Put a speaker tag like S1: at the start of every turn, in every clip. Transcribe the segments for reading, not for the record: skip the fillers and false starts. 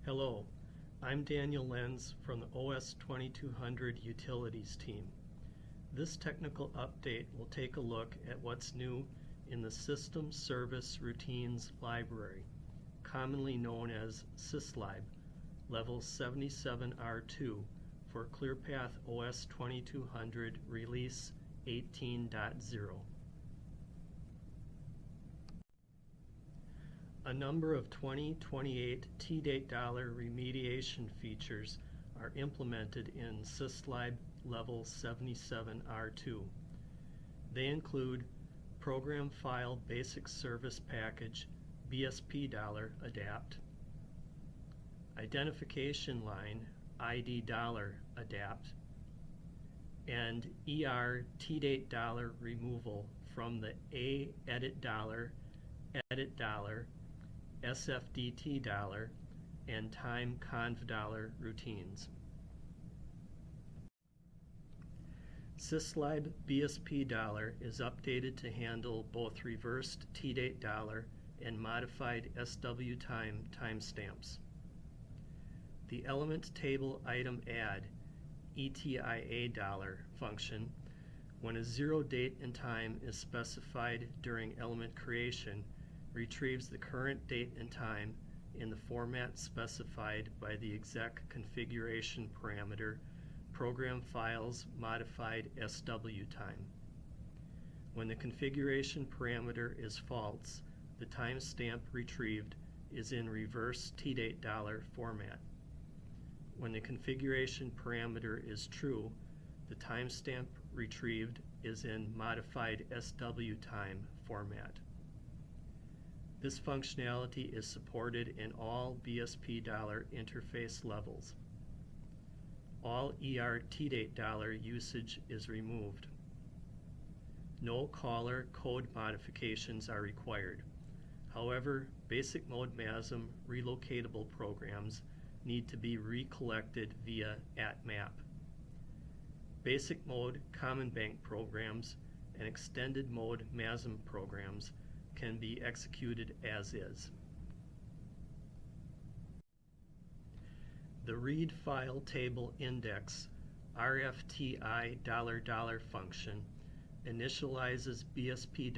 S1: Hello, I'm Daniel Lenz from the OS 2200 Utilities team. This technical update will take a look at what's new in the System Service Routines library, commonly known as SYSLIB, Level 77R2 for ClearPath OS 2200 Release 18.0. A number of 2028 T-Date remediation features are implemented in SYSLIB Level 77R2. They include Program File Basic Service Package BSP adapt, Identification Line ID adapt, and ER T-Date removal from the A edit SFDT and time conv routines. SYSLIB BSP is updated to handle both reversed T-Date and modified SW time timestamps. The element table item add ETIA function, when a zero date and time is specified during element creation, retrieves the current date and time in the format specified by the exec configuration parameter program files modified SW time. When the configuration parameter is false, the timestamp retrieved is in reverse T-Date format. When the configuration parameter is true, the timestamp retrieved is in modified SW time format. This functionality is supported in all BSP interface levels. All ER T-Date usage is removed. No caller code modifications are required. However, basic mode MASM relocatable programs need to be recollected via @map. Basic mode common bank programs and extended mode MASM programs can be executed as is. The read file table index RFTI function initializes BSP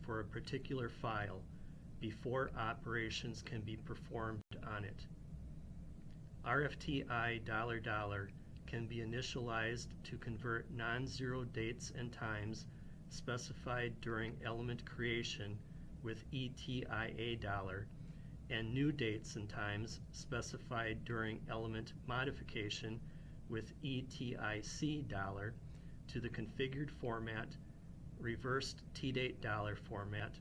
S1: for a particular file before operations can be performed on it. RFTI can be initialized to convert non-zero dates and times specified during element creation with ETIA and new dates and times specified during element modification with ETIC to the configured format, reversed T-Date format,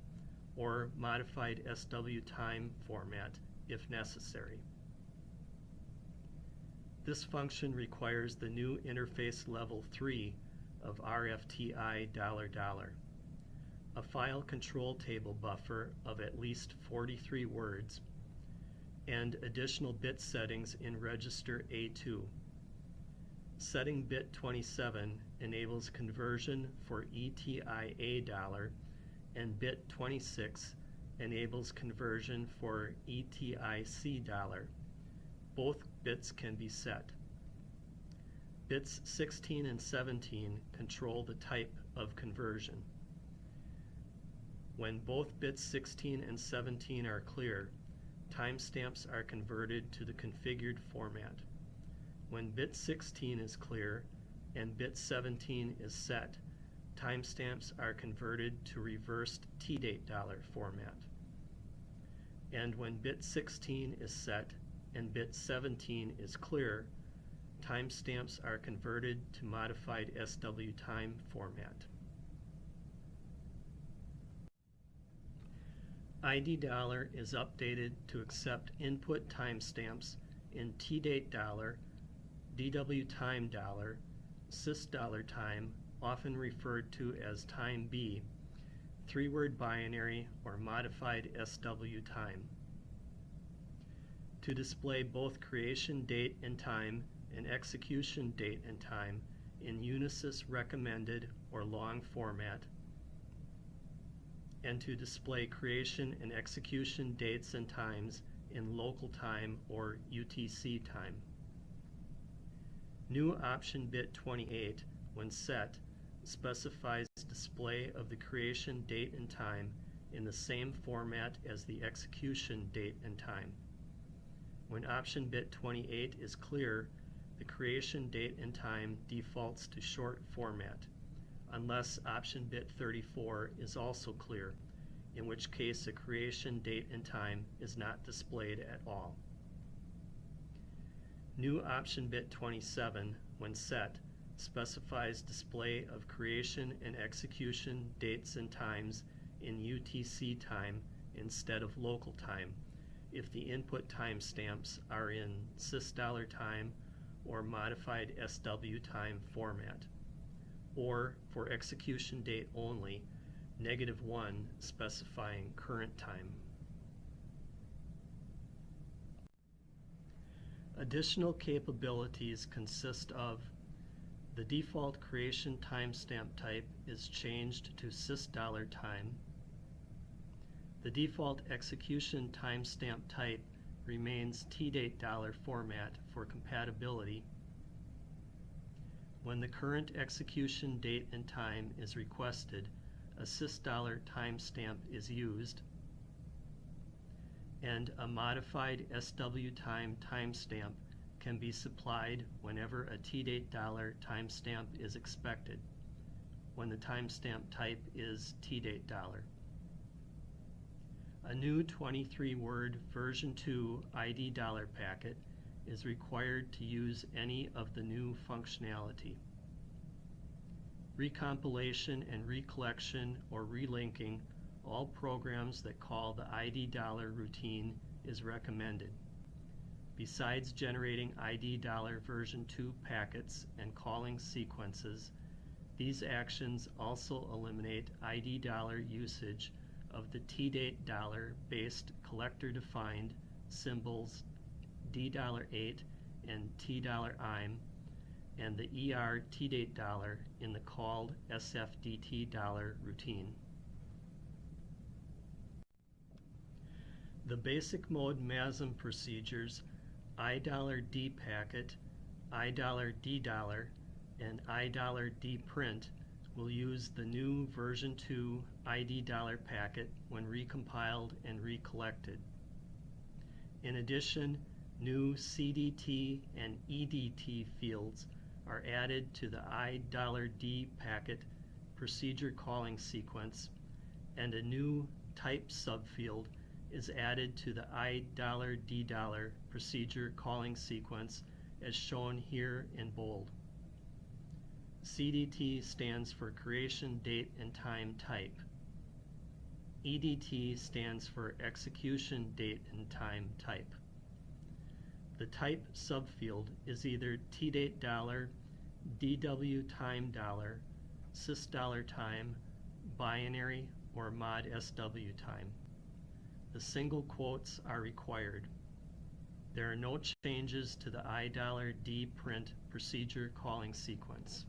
S1: or modified SW time format if necessary. This function requires the new interface level 3 of RFTI a file control table buffer of at least 43 words, and additional bit settings in register A2. Setting bit 27 enables conversion for ETIA and bit 26 enables conversion for ETIC Both bits can be set. Bits 16 and 17 control the type of conversion. When both bits 16 and 17 are clear, timestamps are converted to the configured format. When bit 16 is clear and bit 17 is set, timestamps are converted to reversed T-Date format. And when bit 16 is set and bit 17 is clear, timestamps are converted to modified SW time format. ID is updated to accept input timestamps in T-Date DW time sys time, often referred to as time B, 3-word binary or modified SW time. To display both creation date and time and execution date and time in Unisys recommended or long format, and to display creation and execution dates and times in local time or UTC time. New option bit 28, when set, specifies display of the creation date and time in the same format as the execution date and time. When option bit 28 is clear, the creation date and time defaults to short format, unless option bit 34 is also clear, in which case the creation date and time is not displayed at all. New option bit 27, when set, specifies display of creation and execution dates and times in UTC time instead of local time if the input timestamps are in SysDollar time or modified SW time format, or for execution date only, -1 specifying current time. Additional capabilities consist of the default creation timestamp type is changed to SysDollar time. The default execution timestamp type remains tdate dollar format for compatibility. When the current execution date and time is requested, a SysDollar timestamp is used, and a modified SW time timestamp can be supplied whenever a tdate dollar timestamp is expected, when the timestamp type is tdate dollar. A new 23-word version 2 ID dollar packet is required to use any of the new functionality. Recompilation and recollection or relinking all programs that call the ID dollar routine is recommended. Besides generating ID dollar version 2 packets and calling sequences, these actions also eliminate ID dollar usage of the tdate dollar based collector defined symbols $8 and $IM and the ER tdate dollar in the called SFDT dollar routine. The basic mode MASM procedures $D packet, $D dollar, and $D print will use the new version 2 ID dollar packet when recompiled and recollected. In addition, new CDT and EDT fields are added to the $D packet procedure calling sequence, and a new type subfield is added to the $D dollar procedure calling sequence as shown here in bold. CDT stands for creation date and time type. EDT stands for execution date and time type. The type subfield is either tdate dollar, DW time dollar, SysDollar time, binary, or mod SW time. The single quotes are required. There are no changes to the $D print procedure calling sequence.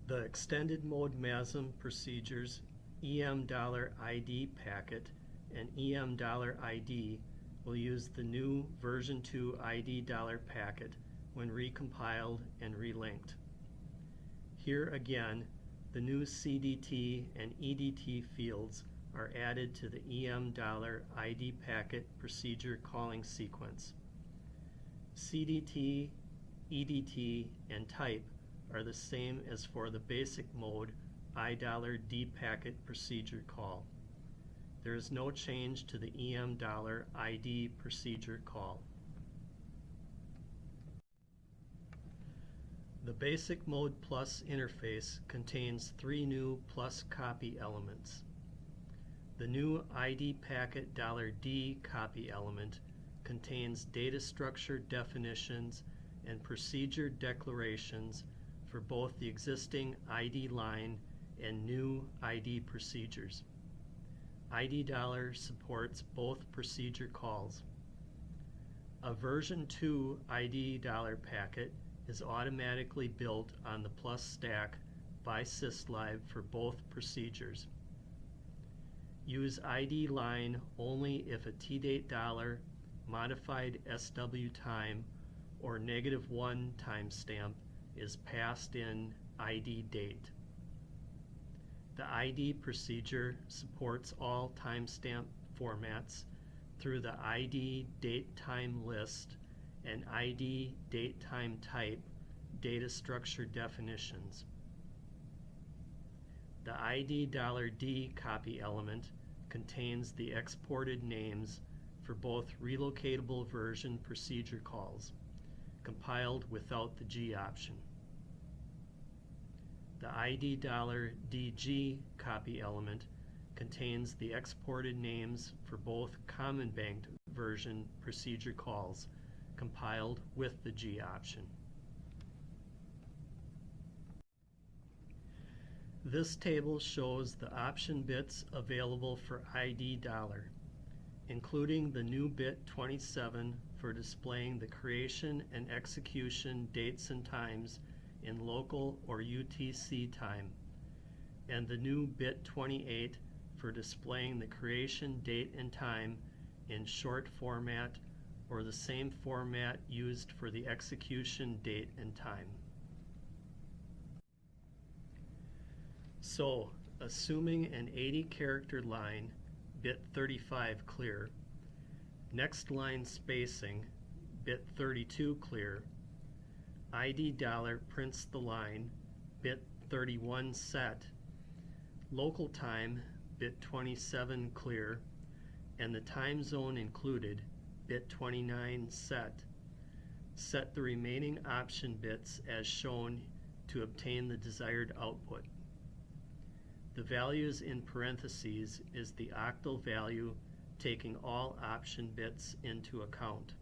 S1: The extended mode MASM procedures $ID packet and $ID will use the new version 2 ID dollar packet when recompiled and relinked. Here again, the new CDT and EDT fields are added to the $ID packet procedure calling sequence. CDT, EDT, and type are the same as for the basic mode $D packet procedure call. There is no change to the $ID procedure call. The basic mode plus interface contains 3 new plus copy elements. The new ID packet $D copy element contains data structure definitions and procedure declarations for both the existing ID line and new ID procedures. ID dollar supports both procedure calls. A version 2 ID dollar packet is automatically built on the plus stack by SYSLIB for both procedures. Use ID line only if a tdate dollar, modified SW time, or -1 timestamp is passed in ID date. The ID procedure supports all timestamp formats through the ID date time list and ID date time type data structure definitions. The ID $D copy element contains the exported names for both relocatable version procedure calls, compiled without the G option. The ID $DG copy element contains the exported names for both common banked version procedure calls, compiled with the G option. This table shows the option bits available for ID $, including the new bit 27 for displaying the creation and execution dates and times in local or UTC time, and the new bit 28 for displaying the creation date and time in short format or the same format used for the execution date and time. So, assuming an 80-character line, bit 35 clear, next line spacing, bit 32 clear, ID $ prints the line, bit 31 set, local time, bit 27 clear, and the time zone included, bit 29 set. Set the remaining option bits as shown to obtain the desired output. The values in parentheses is the octal value taking all option bits into account.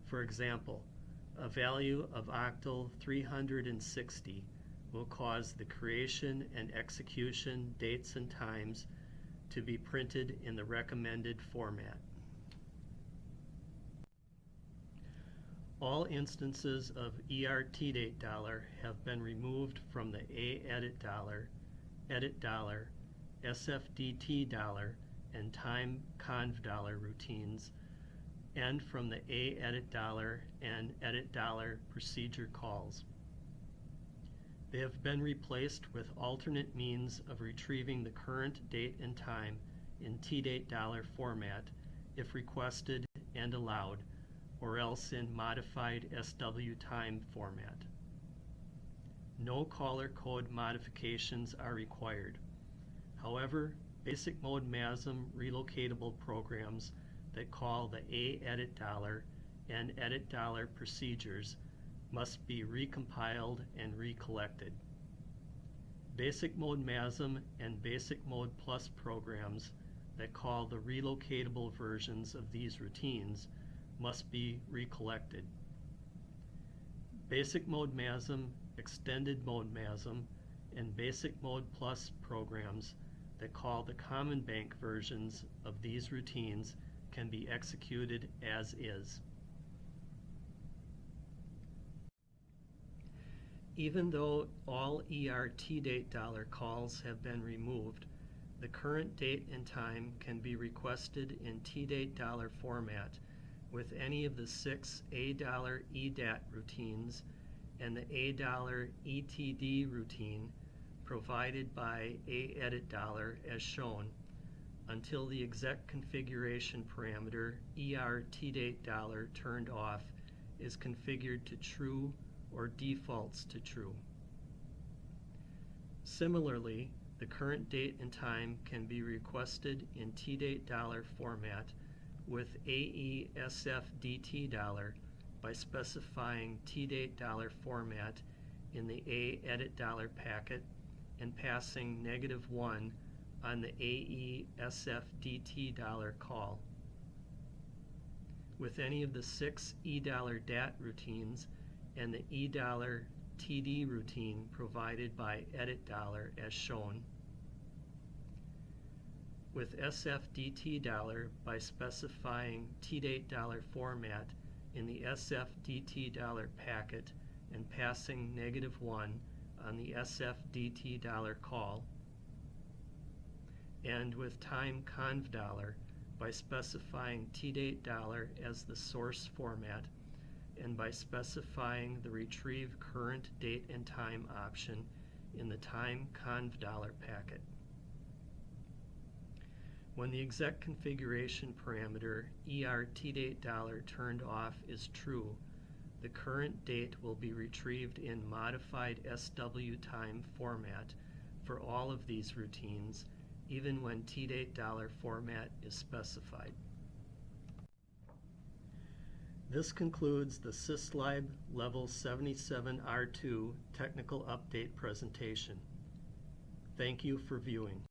S1: For example, a value of octal 360 will cause the creation and execution dates and times to be printed in the recommended format. All instances of ERTDate $ have been removed from the AEdit $, edit $, SFDT $, and time conv $ routines, and from the AEdit $ and edit $ procedure calls. They have been replaced with alternate means of retrieving the current date and time in tdate $ format if requested and allowed, or else in modified SW time format. No caller code modifications are required. However, basic mode MASM relocatable programs that call the AEdit $ and edit $ procedures must be recompiled and recollected. Basic mode MASM and basic mode plus programs that call the relocatable versions of these routines must be recollected. Basic mode MASM, extended mode MASM, and basic mode plus programs that call the common bank versions of these routines can be executed as is. Even though all ERTDate $ calls have been removed, the current date and time can be requested in tdate $ format with any of the 6 A$ EDAT routines and the A$ ETD routine provided by AEdit $ as shown until the exec configuration parameter ERTDate $ turned off is configured to true or defaults to true. Similarly, the current date and time can be requested in tdate $ format with AESFDT $ by specifying tdate $ format in the AEdit $ packet and passing -1 on the AESFDT $ call. With any of the 6 EDAT routines and the ETD routine provided by edit $ as shown. With SFDT $ by specifying tdate $ format in the SFDT $ packet and passing -1 on the SFDT $ call, and with time conv dollar by specifying tdate dollar as the source format and by specifying the retrieve current date and time option in the time conv dollar packet. When the exec configuration parameter ER_TDate dollar turned off is true, the current date will be retrieved in modified SW time format for all of these routines, even when tdate dollar format is specified. This concludes the SYSLIB Level 77 R2 Technical Update presentation. Thank you for viewing.